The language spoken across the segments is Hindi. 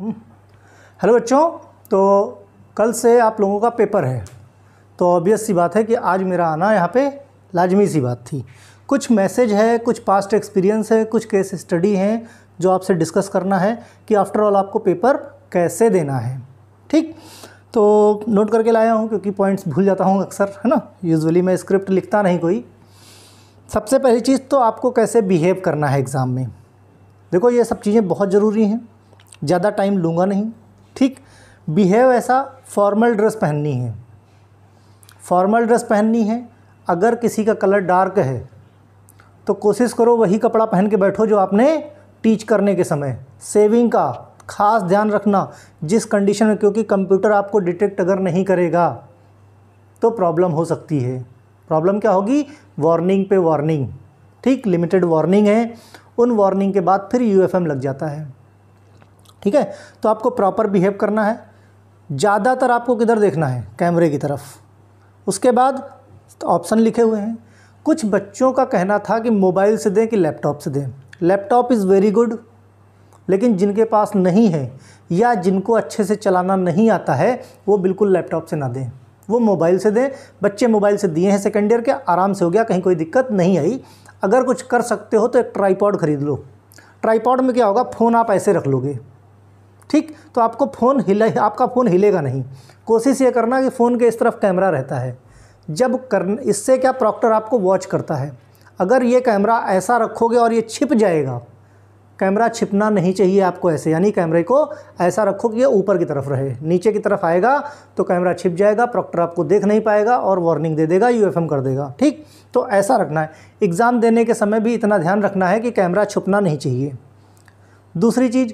हेलो बच्चों, तो कल से आप लोगों का पेपर है, तो ऑब्वियस सी बात है कि आज मेरा आना यहाँ पे लाजमी सी बात थी। कुछ मैसेज है, कुछ पास्ट एक्सपीरियंस है, कुछ केस स्टडी हैं जो आपसे डिस्कस करना है कि आफ्टर ऑल आपको पेपर कैसे देना है। ठीक, तो नोट करके लाया हूँ क्योंकि पॉइंट्स भूल जाता हूँ अक्सर, है ना। यूजुअली मैं स्क्रिप्ट लिखता नहीं कोई। सबसे पहली चीज़ तो आपको कैसे बिहेव करना है एग्ज़ाम में। देखो, ये सब चीज़ें बहुत ज़रूरी हैं, ज़्यादा टाइम लूँगा नहीं। ठीक, बिहेव ऐसा, फॉर्मल ड्रेस पहननी है, फॉर्मल ड्रेस पहननी है। अगर किसी का कलर डार्क है तो कोशिश करो वही कपड़ा पहन के बैठो जो आपने टीच करने के समय। सेविंग का खास ध्यान रखना जिस कंडीशन में, क्योंकि कंप्यूटर आपको डिटेक्ट अगर नहीं करेगा तो प्रॉब्लम हो सकती है। प्रॉब्लम क्या होगी? वार्निंग पे वार्निंग। ठीक, लिमिटेड वार्निंग है, उन वार्निंग के बाद फिर यूएफएम लग जाता है। ठीक है, तो आपको प्रॉपर बिहेव करना है। ज़्यादातर आपको किधर देखना है? कैमरे की तरफ। उसके बाद ऑप्शन लिखे हुए हैं। कुछ बच्चों का कहना था कि मोबाइल से दें कि लैपटॉप से दें। लैपटॉप इज़ वेरी गुड, लेकिन जिनके पास नहीं है या जिनको अच्छे से चलाना नहीं आता है वो बिल्कुल लैपटॉप से ना दें, वो मोबाइल से दें। बच्चे मोबाइल से दिए हैं सेकेंड ईयर के, आराम से हो गया, कहीं कोई दिक्कत नहीं आई। अगर कुछ कर सकते हो तो एक ट्राईपॉड ख़रीद लो। ट्राईपॉड में क्या होगा, फ़ोन आप ऐसे रख लोगे, ठीक, तो आपका फ़ोन हिलेगा नहीं। कोशिश ये करना कि फ़ोन के इस तरफ कैमरा रहता है। इससे क्या, प्रॉक्टर आपको वॉच करता है। अगर ये कैमरा ऐसा रखोगे और ये छिप जाएगा, कैमरा छिपना नहीं चाहिए आपको ऐसे, यानी कैमरे को ऐसा रखो कि ये ऊपर की तरफ रहे। नीचे की तरफ आएगा तो कैमरा छिप जाएगा, प्रॉक्टर आपको देख नहीं पाएगा और वार्निंग दे देगा, यूएफएम कर देगा। ठीक, तो ऐसा रखना है। एग्ज़ाम देने के समय भी इतना ध्यान रखना है कि कैमरा छुपना नहीं चाहिए। दूसरी चीज़,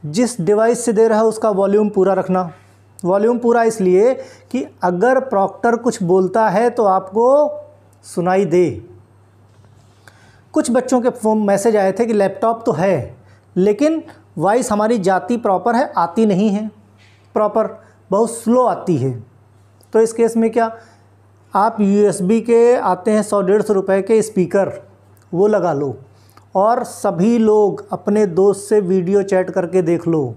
जिस डिवाइस से दे रहा है उसका वॉल्यूम पूरा रखना। वॉल्यूम पूरा इसलिए कि अगर प्रॉक्टर कुछ बोलता है तो आपको सुनाई दे। कुछ बच्चों के फ़ोन मैसेज आए थे कि लैपटॉप तो है लेकिन वॉइस हमारी जाती प्रॉपर है, आती नहीं है प्रॉपर, बहुत स्लो आती है। तो इस केस में क्या, आप यूएसबी के आते हैं 100-150 रुपए के स्पीकर, वो लगा लो और सभी लोग अपने दोस्त से वीडियो चैट करके देख लो।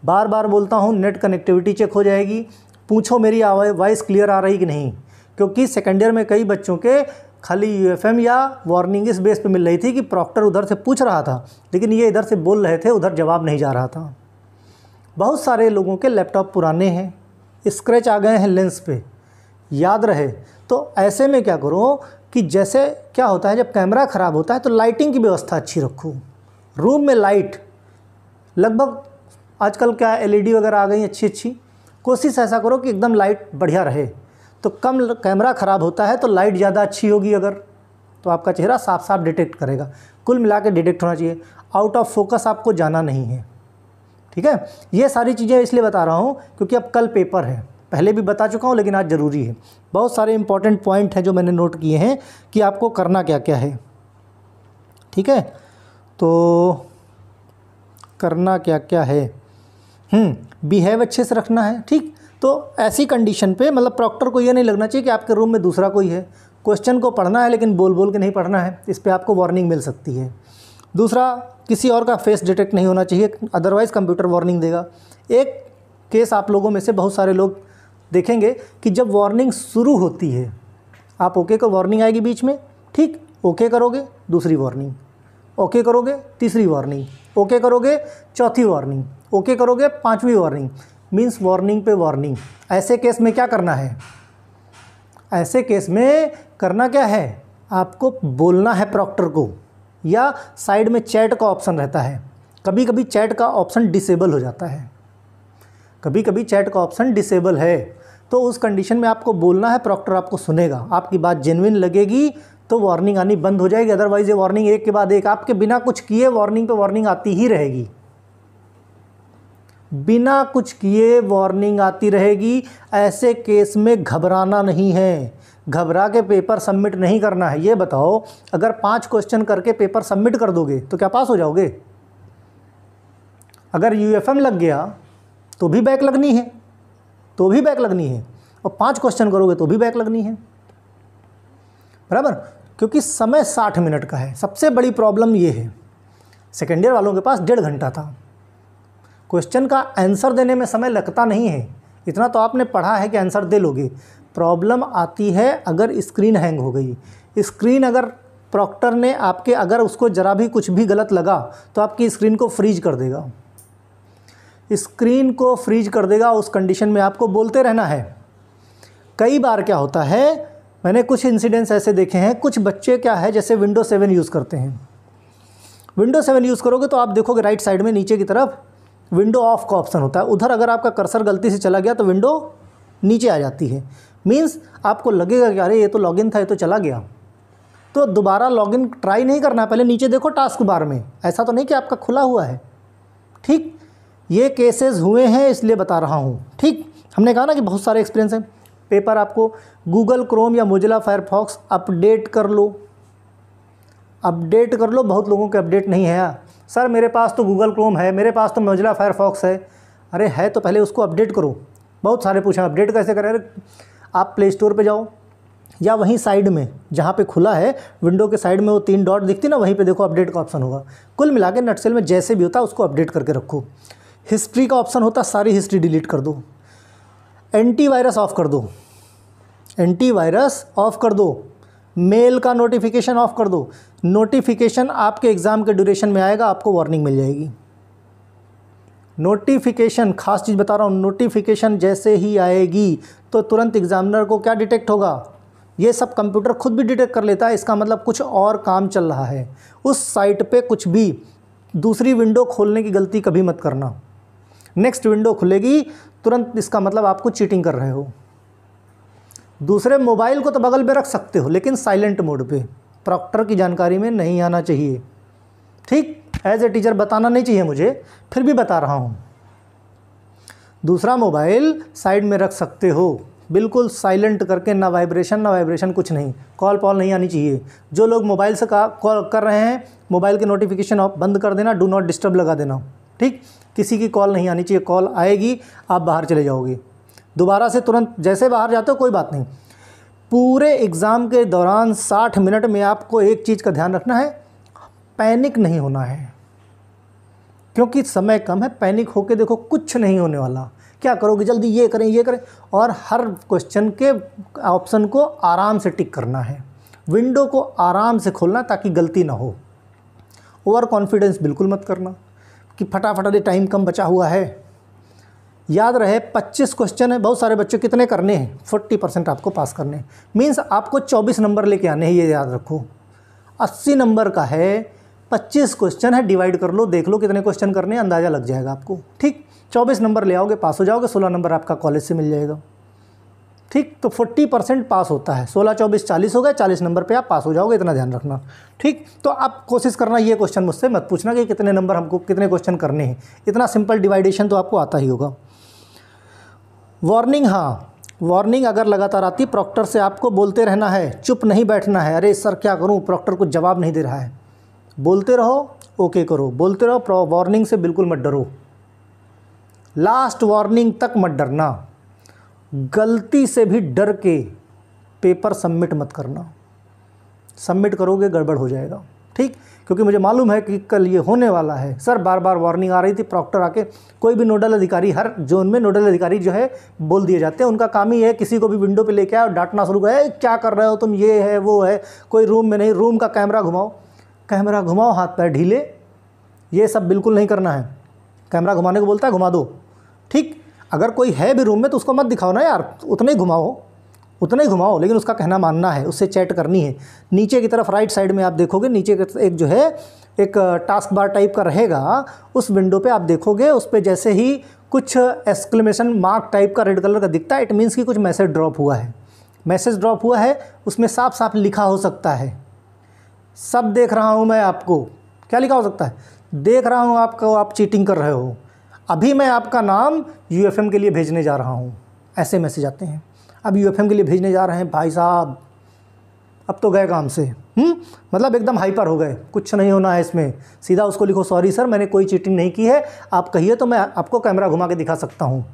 बार बार बोलता हूँ, नेट कनेक्टिविटी चेक हो जाएगी। पूछो मेरी वॉइस क्लियर आ रही कि नहीं, क्योंकि सेकेंड ईयर में कई बच्चों के खाली यूएफएम या वार्निंग इस बेस पे मिल रही थी कि प्रॉक्टर उधर से पूछ रहा था लेकिन ये इधर से बोल रहे थे, उधर जवाब नहीं जा रहा था। बहुत सारे लोगों के लैपटॉप पुराने हैं, स्क्रैच आ गए हैं लेंस पे, याद रहे। तो ऐसे में क्या करो कि जैसे क्या होता है, जब कैमरा ख़राब होता है तो लाइटिंग की व्यवस्था अच्छी रखो। रूम में लाइट लगभग आजकल क्या एलईडी वगैरह आ गई अच्छी, कोशिश ऐसा करो कि एकदम लाइट बढ़िया रहे। तो कम कैमरा ख़राब होता है तो लाइट ज़्यादा अच्छी होगी अगर, तो आपका चेहरा साफ साफ डिटेक्ट करेगा। कुल मिला के डिटेक्ट होना चाहिए, आउट ऑफ फोकस आपको जाना नहीं है। ठीक है, ये सारी चीज़ें इसलिए बता रहा हूँ क्योंकि अब कल पेपर है। पहले भी बता चुका हूँ लेकिन आज ज़रूरी है। बहुत सारे इंपॉर्टेंट पॉइंट हैं जो मैंने नोट किए हैं कि आपको करना क्या क्या है। ठीक है, तो करना क्या क्या है, बिहेव अच्छे से रखना है। ठीक, तो ऐसी कंडीशन पे मतलब प्रॉक्टर को ये नहीं लगना चाहिए कि आपके रूम में दूसरा कोई है। क्वेश्चन को पढ़ना है लेकिन बोल बोल के नहीं पढ़ना है, इस पे आपको वार्निंग मिल सकती है। दूसरा, किसी और का फेस डिटेक्ट नहीं होना चाहिए, अदरवाइज़ कंप्यूटर वार्निंग देगा। एक केस आप लोगों में से बहुत सारे लोग देखेंगे कि जब वार्निंग शुरू होती है, आप ओके को वार्निंग आएगी बीच में, ठीक, ओके करोगे दूसरी वार्निंग, ओके करोगे तीसरी वार्निंग, ओके करोगे चौथी वार्निंग, ओके करोगे पांचवी वार्निंग, मीन्स वार्निंग पे वार्निंग। ऐसे केस में क्या करना है, ऐसे केस में करना क्या है, आपको बोलना है प्रॉक्टर को, या साइड में चैट का ऑप्शन रहता है। कभी कभी चैट का ऑप्शन डिसेबल हो जाता है, कभी कभी चैट का ऑप्शन डिसेबल है, तो उस कंडीशन में आपको बोलना है, प्रॉक्टर आपको सुनेगा, आपकी बात जेन्युइन लगेगी तो वार्निंग आनी बंद हो जाएगी। अदरवाइज ये वार्निंग एक के बाद एक, आपके बिना कुछ किए वार्निंग पे वार्निंग आती ही रहेगी, बिना कुछ किए वार्निंग आती रहेगी। ऐसे केस में घबराना नहीं है, घबरा के पेपर सबमिट नहीं करना है। ये बताओ, अगर 5 क्वेश्चन करके पेपर सबमिट कर दोगे तो क्या पास हो जाओगे? अगर यूएफएम लग गया तो भी बैक लगनी है, तो भी बैक लगनी है, और 5 क्वेश्चन करोगे तो भी बैक लगनी है, बराबर, क्योंकि समय 60 मिनट का है। सबसे बड़ी प्रॉब्लम ये है, सेकेंड ईयर वालों के पास 1.5 घंटा था, क्वेश्चन का आंसर देने में समय लगता नहीं है, इतना तो आपने पढ़ा है कि आंसर दे लोगे। प्रॉब्लम आती है अगर स्क्रीन हैंग हो गई। स्क्रीन अगर प्रॉक्टर ने आपके अगर उसको ज़रा भी कुछ भी गलत लगा तो आपकी स्क्रीन को फ्रीज कर देगा, स्क्रीन को फ्रीज कर देगा। उस कंडीशन में आपको बोलते रहना है। कई बार क्या होता है, मैंने कुछ इंसिडेंट्स ऐसे देखे हैं, कुछ बच्चे क्या है जैसे विंडो 7 यूज़ करते हैं। विंडो 7 यूज़ करोगे तो आप देखोगे राइट साइड में नीचे की तरफ विंडो ऑफ का ऑप्शन होता है। उधर अगर आपका कर्सर गलती से चला गया तो विंडो नीचे आ जाती है। मीन्स आपको लगेगा कि अरे ये तो लॉगिन था, ये तो चला गया, तो दोबारा लॉगिन ट्राई नहीं करना। पहले नीचे देखो टास्क बार में, ऐसा तो नहीं कि आपका खुला हुआ है। ठीक, ये केसेस हुए हैं इसलिए बता रहा हूँ। ठीक, हमने कहा ना कि बहुत सारे एक्सपीरियंस हैं। पेपर आपको गूगल क्रोम या मोजिला फायरफॉक्स अपडेट कर लो, अपडेट कर लो। बहुत लोगों के अपडेट नहीं है। सर मेरे पास तो गूगल क्रोम है, मेरे पास तो मोजिला फायरफॉक्स है। अरे है तो पहले उसको अपडेट करो। बहुत सारे पूछा अपडेट कैसे करें। आप प्ले स्टोर पे जाओ या वहीं साइड में जहाँ पे खुला है विंडो के साइड में वो 3 डॉट दिखती ना, वहीं पे देखो अपडेट का ऑप्शन होगा। कुल मिला के नटसेल में जैसे भी होता है उसको अपडेट करके रखो। हिस्ट्री का ऑप्शन होता है, सारी हिस्ट्री डिलीट कर दो। एंटीवायरस ऑफ़ कर दो, एंटीवायरस ऑफ़ कर दो। मेल का नोटिफिकेशन ऑफ़ कर दो। नोटिफिकेशन आपके एग्ज़ाम के ड्यूरेशन में आएगा, आपको वार्निंग मिल जाएगी। नोटिफिकेशन, खास चीज़ बता रहा हूँ, नोटिफिकेशन जैसे ही आएगी तो तुरंत एग्जामिनर को क्या डिटेक्ट होगा, ये सब कंप्यूटर खुद भी डिटेक्ट कर लेता है। इसका मतलब कुछ और काम चल रहा है उस साइट पे। कुछ भी दूसरी विंडो खोलने की गलती कभी मत करना। नेक्स्ट विंडो खुलेगी तुरंत, इसका मतलब आपको चीटिंग कर रहे हो। दूसरे मोबाइल को तो बगल में रख सकते हो लेकिन साइलेंट मोड पे, प्रॉक्टर की जानकारी में नहीं आना चाहिए। ठीक, एज ए टीचर बताना नहीं चाहिए मुझे, फिर भी बता रहा हूँ। दूसरा मोबाइल साइड में रख सकते हो, बिल्कुल साइलेंट करके, ना वाइब्रेशन कुछ नहीं। कॉल पॉल नहीं आनी चाहिए। जो लोग मोबाइल से कॉल कर रहे हैं, मोबाइल के नोटिफिकेशन ऑफ बंद कर देना, डू नॉट डिस्टर्ब लगा देना। ठीक, किसी की कॉल नहीं आनी चाहिए। कॉल आएगी आप बाहर चले जाओगे, दोबारा से तुरंत जैसे बाहर जाते हो कोई बात नहीं। पूरे एग्ज़ाम के दौरान 60 मिनट में आपको एक चीज़ का ध्यान रखना है, पैनिक नहीं होना है, क्योंकि समय कम है। पैनिक होके देखो कुछ नहीं होने वाला। क्या करोगे, जल्दी ये करें ये करें, और हर क्वेश्चन के ऑप्शन को आराम से टिक करना है, विंडो को आराम से खोलना ताकि गलती ना हो। ओवर कॉन्फिडेंस बिल्कुल मत करना कि फटाफट अरे टाइम कम बचा हुआ है। याद रहे 25 क्वेश्चन है, बहुत सारे बच्चों कितने करने हैं, 40% आपको पास करने हैं। मीन्स आपको 24 नंबर लेके आने हैं, ये याद रखो। 80 नंबर का है, 25 क्वेश्चन है, डिवाइड कर लो, देख लो कितने क्वेश्चन करने हैं, अंदाज़ा लग जाएगा आपको। ठीक, 24 नंबर ले आओगे, पास हो जाओगे। 16 नंबर आपका कॉलेज से मिल जाएगा। ठीक, तो 40% पास होता है। 16 24 40 हो गए, 40 नंबर पे आप पास हो जाओगे, इतना ध्यान रखना। ठीक, तो आप कोशिश करना, ये क्वेश्चन मुझसे मत पूछना कि कितने नंबर हमको कितने क्वेश्चन करने हैं, इतना सिंपल डिवाइडेशन तो आपको आता ही होगा। वार्निंग, हाँ, वार्निंग अगर लगातार आती, प्रॉक्टर से आपको बोलते रहना है, चुप नहीं बैठना है। अरे सर क्या करूं, प्रॉक्टर कुछ जवाब नहीं दे रहा है। बोलते रहो, ओके करो, बोलते रहो। वार्निंग से बिल्कुल मत डरो, लास्ट वार्निंग तक मत डरना। गलती से भी डर के पेपर सबमिट मत करना, सबमिट करोगे गड़बड़ हो जाएगा। ठीक, क्योंकि मुझे मालूम है कि कल ये होने वाला है। सर बार बार वार्निंग आ रही थी, प्रॉक्टर आके, कोई भी नोडल अधिकारी, हर जोन में नोडल अधिकारी जो है बोल दिए जाते हैं। उनका काम ही है किसी को भी विंडो पे लेके आए और डांटना शुरू करे, क्या कर रहे हो तुम, ये है वो है। कोई रूम में नहीं, रूम का कैमरा घुमाओ, हाथ पैर ढीले, ये सब बिल्कुल नहीं करना है। कैमरा घुमाने को बोलता है, घुमा दो। ठीक, अगर कोई है भी रूम में तो उसको मत दिखाओ ना यार, उतना ही घुमाओ, लेकिन उसका कहना मानना है, उससे चैट करनी है। नीचे की तरफ राइट साइड में आप देखोगे, नीचे एक जो है एक टास्क बार टाइप का रहेगा, उस विंडो पे आप देखोगे, उस पर जैसे ही कुछ एक्सक्लेमेशन मार्क टाइप का रेड कलर का दिखता है, इट मीन्स कि कुछ मैसेज ड्रॉप हुआ है। मैसेज ड्रॉप हुआ है, उसमें साफ साफ लिखा हो सकता है, सब देख रहा हूँ मैं आपको। क्या लिखा हो सकता है, देख रहा हूँ आपको, आप चीटिंग कर रहे हो, अभी मैं आपका नाम यूएफएम के लिए भेजने जा रहा हूँ। ऐसे मैसेज आते हैं। अब यूएफएम के लिए भेजने जा रहे हैं, भाई साहब अब तो गए काम से। मतलब एकदम हाइपर हो गए, कुछ नहीं होना है इसमें। सीधा उसको लिखो, सॉरी सर मैंने कोई चीटिंग नहीं की है, आप कहिए तो मैं आपको कैमरा घुमा के दिखा सकता हूँ।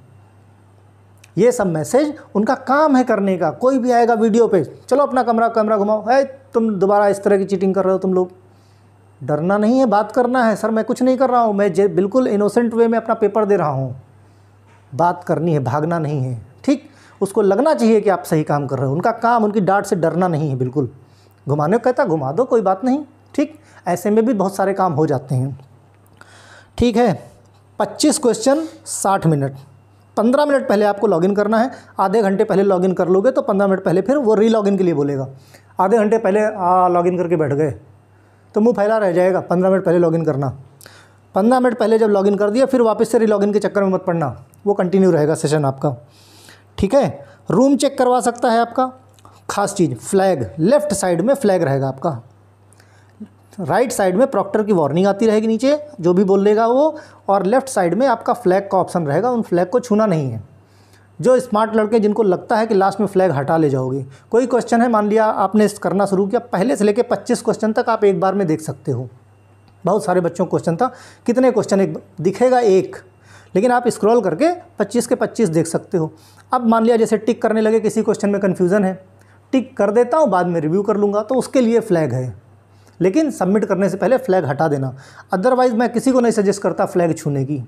ये सब मैसेज उनका काम है करने का। कोई भी आएगा वीडियो पे, चलो अपना कैमरा घुमाओ, है तुम दोबारा इस तरह की चीटिंग कर रहे हो तुम लोग, डरना नहीं है, बात करना है। सर मैं कुछ नहीं कर रहा हूँ, मैं बिल्कुल इनोसेंट वे में अपना पेपर दे रहा हूँ। बात करनी है, भागना नहीं है, ठीक। उसको लगना चाहिए कि आप सही काम कर रहे हो। उनका काम, उनकी डांट से डरना नहीं है बिल्कुल। घुमाने को कहता घुमा दो, कोई बात नहीं, ठीक। ऐसे में भी बहुत सारे काम हो जाते हैं, ठीक है। 25 क्वेश्चन 60 मिनट। 15 मिनट पहले आपको लॉगिन करना है। आधे घंटे पहले लॉगिन कर लोगे तो 15 मिनट पहले फिर वो रीलॉगिन के लिए बोलेगा। आधे घंटे पहले लॉगिन करके बैठ गए तो मुंह फैला रह जाएगा। 15 मिनट पहले लॉगिन करना। 15 मिनट पहले जब लॉगिन कर दिया फिर वापस से रीलॉगिन के चक्कर में मत पड़ना, वो कंटिन्यू रहेगा सेशन आपका, ठीक है। रूम चेक करवा सकता है आपका। खास चीज़, फ्लैग, लेफ़्ट साइड में फ्लैग रहेगा आपका, राइट साइड में प्रॉक्टर की वार्निंग आती रहेगी नीचे जो भी बोलेगा वो, और लेफ़्ट साइड में आपका फ्लैग का ऑप्शन रहेगा। उन फ्लैग को छूना नहीं है। जो स्मार्ट लड़के जिनको लगता है कि लास्ट में फ्लैग हटा ले जाओगे, कोई क्वेश्चन है, मान लिया आपने करना शुरू किया, पहले से लेकर 25 क्वेश्चन तक आप एक बार में देख सकते हो। बहुत सारे बच्चों को क्वेश्चन था, कितने क्वेश्चन एक दिखेगा एक, लेकिन आप स्क्रॉल करके 25 के 25 देख सकते हो। अब मान लिया जैसे टिक करने लगे, किसी क्वेश्चन में कन्फ्यूज़न है, टिक कर देता हूँ, बाद में रिव्यू कर लूँगा, तो उसके लिए फ्लैग है। लेकिन सबमिट करने से पहले फ्लैग हटा देना। अदरवाइज़ मैं किसी को नहीं सजेस्ट करता फ्लैग छूने की।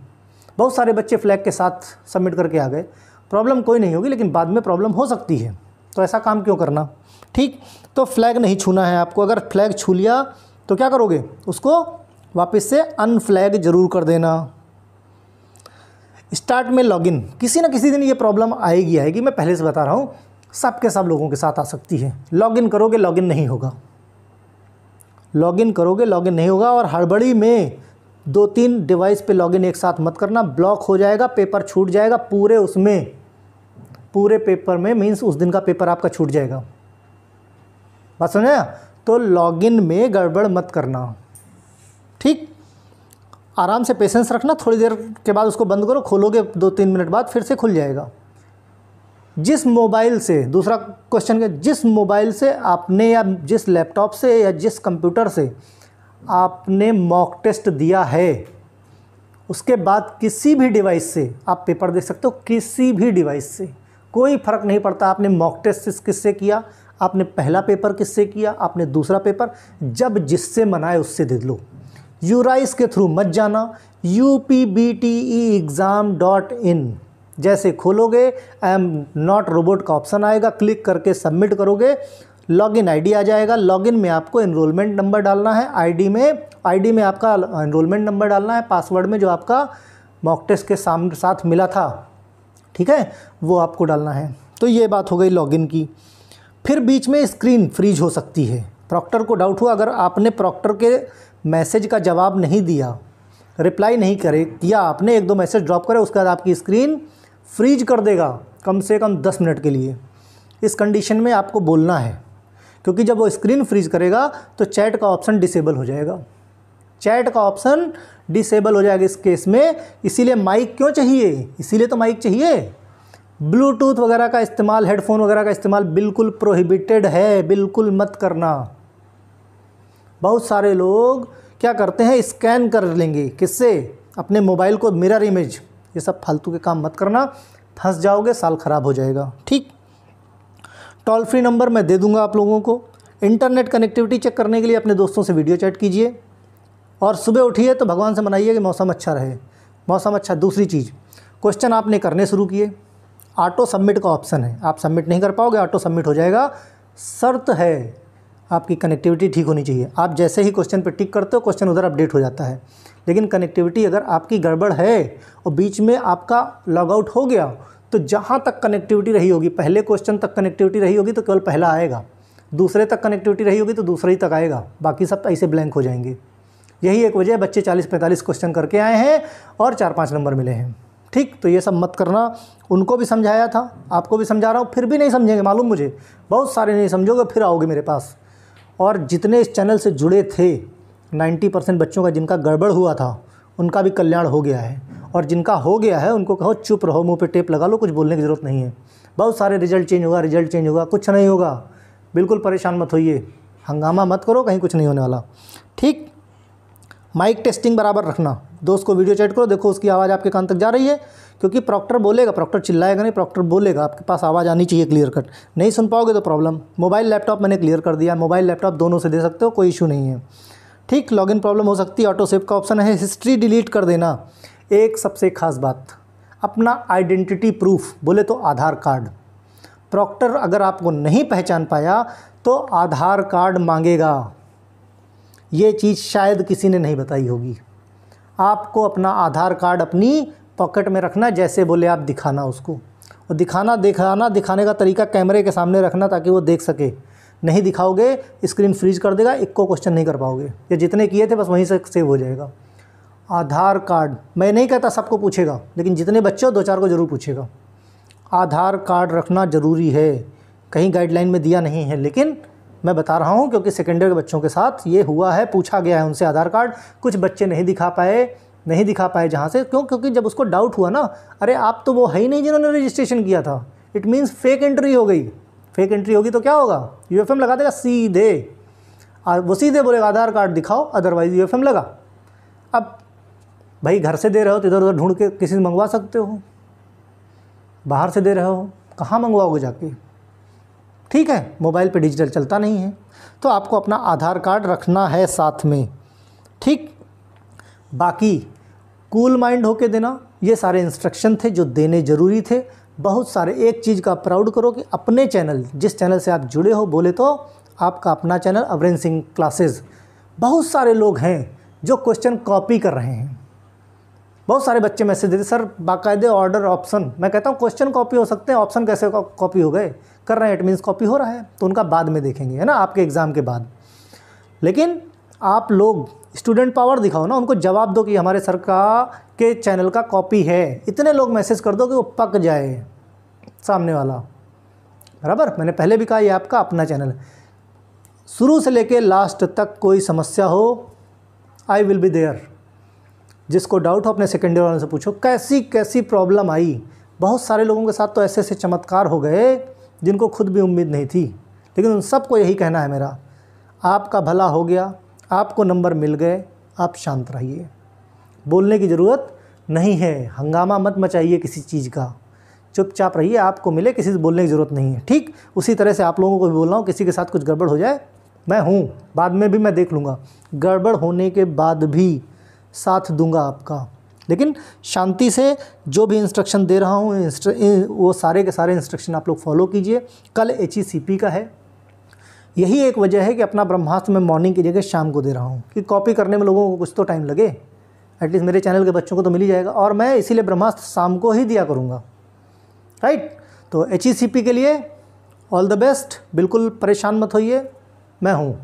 बहुत सारे बच्चे फ्लैग के साथ सबमिट करके आ गए, प्रॉब्लम कोई नहीं होगी, लेकिन बाद में प्रॉब्लम हो सकती है, तो ऐसा काम क्यों करना, ठीक। तो फ्लैग नहीं छूना है आपको। अगर फ्लैग छू लिया तो क्या करोगे, उसको वापस से अनफ्लैग ज़रूर कर देना। स्टार्ट में लॉगिन, किसी ना किसी दिन ये प्रॉब्लम आएगी, मैं पहले से बता रहा हूँ, सबके सब लोगों के साथ आ सकती है। लॉगिन करोगे, लॉगिन नहीं होगा, लॉगिन करोगे, लॉगिन नहीं होगा। और हड़बड़ी में 2-3 डिवाइस पे लॉगिन एक साथ मत करना, ब्लॉक हो जाएगा, पेपर छूट जाएगा पूरे, उसमें पूरे पेपर में, मीन्स उस दिन का पेपर आपका छूट जाएगा। बात समझे? तो लॉगिन में गड़बड़ मत करना, ठीक। आराम से पेशेंस रखना, थोड़ी देर के बाद उसको बंद करो, खोलोगे 2-3 मिनट बाद फिर से खुल जाएगा। जिस मोबाइल से, दूसरा क्वेश्चन के, जिस मोबाइल से आपने या जिस लैपटॉप से या जिस कंप्यूटर से आपने मॉक टेस्ट दिया है, उसके बाद किसी भी डिवाइस से आप पेपर दे सकते हो। किसी भी डिवाइस से कोई फ़र्क नहीं पड़ता। आपने मॉक टेस्ट किससे किया, आपने पहला पेपर किससे किया, आपने दूसरा पेपर, जब जिससे मनाए उससे दे लो। यूराइस के थ्रू मत जाना। upbteexam.in जैसे खोलोगे, आई एम नॉट रोबोट का ऑप्शन आएगा, क्लिक करके सबमिट करोगे, लॉगिन आईडी आ जाएगा। लॉगिन में आपको एनरोलमेंट नंबर डालना है, आईडी में आपका एनरोलमेंट नंबर डालना है, पासवर्ड में जो आपका मॉक टेस्ट के साथ मिला था, ठीक है, वो आपको डालना है। तो ये बात हो गई लॉगिन की। फिर बीच में स्क्रीन फ्रीज हो सकती है। प्रॉक्टर को डाउट हुआ, अगर आपने प्रॉक्टर के मैसेज का जवाब नहीं दिया, रिप्लाई नहीं किया आपने, 1-2 मैसेज ड्रॉप करे, उसके बाद आपकी स्क्रीन फ्रीज कर देगा कम से कम 10 मिनट के लिए। इस कंडीशन में आपको बोलना है, क्योंकि जब वो स्क्रीन फ्रीज करेगा तो चैट का ऑप्शन डिसेबल हो जाएगा। चैट का ऑप्शन डिसेबल हो जाएगा इस केस में। इसीलिए माइक क्यों चाहिए, इसीलिए तो माइक चाहिए। ब्लूटूथ वगैरह का इस्तेमाल, हेडफोन वगैरह का इस्तेमाल बिल्कुल प्रोहिबिटेड है, बिल्कुल मत करना। बहुत सारे लोग क्या करते हैं, स्कैन कर लेंगे, किससे, अपने मोबाइल को, मिरर इमेज। ये सब फालतू के काम मत करना, फंस जाओगे, साल ख़राब हो जाएगा, ठीक। टोल फ्री नंबर मैं दे दूंगा आप लोगों को। इंटरनेट कनेक्टिविटी चेक करने के लिए अपने दोस्तों से वीडियो चैट कीजिए, और सुबह उठिए तो भगवान से मनाइए कि मौसम अच्छा रहे, मौसम अच्छा। दूसरी चीज़, क्वेश्चन आपने करने शुरू किए, ऑटो सबमिट का ऑप्शन है, आप सबमिट नहीं कर पाओगे, ऑटो सबमिट हो जाएगा। शर्त है आपकी कनेक्टिविटी ठीक होनी चाहिए। आप जैसे ही क्वेश्चन पे टिक करते हो, क्वेश्चन उधर अपडेट हो जाता है। लेकिन कनेक्टिविटी अगर आपकी गड़बड़ है और बीच में आपका लॉग आउट हो गया, तो जहाँ तक कनेक्टिविटी रही होगी, पहले क्वेश्चन तक कनेक्टिविटी रही होगी तो केवल पहला आएगा, दूसरे तक कनेक्टिविटी रही होगी तो दूसरा ही तक आएगा, बाकी सब ऐसे ब्लैंक हो जाएंगे। यही एक वजह है बच्चे 40-45 क्वेश्चन करके आए हैं और 4-5 नंबर मिले हैं, ठीक। तो ये सब मत करना। उनको भी समझाया था, आपको भी समझा रहा हूँ, फिर भी नहीं समझेंगे, मालूम मुझे। बहुत सारे नहीं समझोगे, फिर आओगे मेरे पास। और जितने इस चैनल से जुड़े थे, 90% बच्चों का जिनका गड़बड़ हुआ था उनका भी कल्याण हो गया है, और जिनका हो गया है उनको कहो चुप रहो, मुंह पे टेप लगा लो, कुछ बोलने की ज़रूरत नहीं है। बहुत सारे रिजल्ट चेंज होगा, कुछ नहीं होगा, बिल्कुल परेशान मत होइए, हंगामा मत करो, कहीं कुछ नहीं होने वाला, ठीक। माइक टेस्टिंग बराबर रखना। दोस्त को वीडियो चैट करो, देखो उसकी आवाज़ आपके कान तक जा रही है, क्योंकि प्रॉक्टर बोलेगा, प्रॉक्टर चिल्लाएगा नहीं, प्रॉक्टर बोलेगा, आपके पास आवाज़ आनी चाहिए क्लियर कट। नहीं सुन पाओगे तो प्रॉब्लम। मोबाइल लैपटॉप मैंने क्लियर कर दिया, मोबाइल लैपटॉप दोनों से दे सकते हो, कोई इशू नहीं है, ठीक, लॉगिन प्रॉब्लम हो सकती है, ऑटो सेव का ऑप्शन है, हिस्ट्री डिलीट कर देना। एक सबसे खास बात, अपना आइडेंटिटी प्रूफ बोले तो आधार कार्ड। प्रॉक्टर अगर आपको नहीं पहचान पाया तो आधार कार्ड मांगेगा। ये चीज़ शायद किसी ने नहीं बताई होगी। आपको अपना आधार कार्ड अपनी पॉकेट में रखना, जैसे बोले आप दिखाना उसको, और दिखाने का तरीका कैमरे के सामने रखना ताकि वो देख सके। नहीं दिखाओगे स्क्रीन फ्रीज कर देगा, एक को क्वेश्चन नहीं कर पाओगे, या जितने किए थे बस वहीं से सेव हो जाएगा। आधार कार्ड, मैं नहीं कहता सबको पूछेगा, लेकिन जितने बच्चे हो 2-4 को ज़रूर पूछेगा। आधार कार्ड रखना ज़रूरी है, कहीं गाइडलाइन में दिया नहीं है, लेकिन मैं बता रहा हूँ क्योंकि सेकेंडरी के बच्चों के साथ ये हुआ है, पूछा गया है उनसे आधार कार्ड। कुछ बच्चे नहीं दिखा पाए जहाँ से, क्योंकि जब उसको डाउट हुआ ना, अरे आप तो वो है ही नहीं जिन्होंने रजिस्ट्रेशन किया था, इट मीन्स फेक एंट्री हो गई। फेक एंट्री होगी तो क्या होगा, यूएफएम लगा देगा सीधे, वो सीधे बोलेगा आधार कार्ड दिखाओ, अदरवाइज यूएफएम लगा। अब भाई घर से दे रहे हो तो इधर उधर ढूंढ के किसी से मंगवा सकते हो, बाहर से दे रहे हो कहाँ मंगवाओगे जाके, ठीक है, मोबाइल पे डिजिटल चलता नहीं है, तो आपको अपना आधार कार्ड रखना है साथ में, ठीक। बाकी कूल माइंड होके देना, ये सारे इंस्ट्रक्शन थे जो देने ज़रूरी थे। बहुत सारे, एक चीज़ का प्राउड करो कि अपने चैनल, जिस चैनल से आप जुड़े हो, बोले तो आपका अपना चैनल अवरेंद्र सिंह क्लासेस, बहुत सारे लोग हैं जो क्वेश्चन कॉपी कर रहे हैं। बहुत सारे बच्चे मैसेज देते, सर बाकायदे ऑर्डर ऑप्शन, मैं कहता हूँ क्वेश्चन कॉपी हो सकते हैं, ऑप्शन कैसे कॉपी हो गए, कर रहे हैं, इट मीन्स कॉपी हो रहा है, तो उनका बाद में देखेंगे, है ना, आपके एग्ज़ाम के बाद। लेकिन आप लोग स्टूडेंट पावर दिखाओ ना, उनको जवाब दो कि हमारे सर के चैनल का कॉपी है। इतने लोग मैसेज कर दो कि वो पक जाए सामने वाला, बराबर। मैंने पहले भी कहा ये आपका अपना चैनल है, शुरू से लेके लास्ट तक कोई समस्या हो, आई विल बी देयर। जिसको डाउट हो अपने सेकेंडरी वालों से पूछो कैसी कैसी प्रॉब्लम आई। बहुत सारे लोगों के साथ तो ऐसे ऐसे चमत्कार हो गए जिनको खुद भी उम्मीद नहीं थी, लेकिन उन सबको यही कहना है मेरा, आपका भला हो गया, आपको नंबर मिल गए, आप शांत रहिए, बोलने की ज़रूरत नहीं है, हंगामा मत मचाइए किसी चीज़ का, चुपचाप रहिए, आपको मिले, किसी से बोलने की ज़रूरत नहीं है, ठीक। उसी तरह से आप लोगों को भी बोल रहा हूँ, किसी के साथ कुछ गड़बड़ हो जाए, मैं हूँ, बाद में भी मैं देख लूँगा, गड़बड़ होने के बाद भी साथ दूंगा आपका, लेकिन शांति से जो भी इंस्ट्रक्शन दे रहा हूँ वो सारे के सारे इंस्ट्रक्शन आप लोग फॉलो कीजिए। कल HECP का है, यही एक वजह है कि अपना ब्रह्मास्त्र में मॉर्निंग की जगह शाम को दे रहा हूँ कि कॉपी करने में लोगों को कुछ तो टाइम लगे, एटलीस्ट मेरे चैनल के बच्चों को तो मिल ही जाएगा, और मैं इसीलिए ब्रह्मास्त्र शाम को ही दिया करूँगा, राइट। तो HECP के लिए ऑल द बेस्ट, बिल्कुल परेशान मत होइए, मैं हूँ।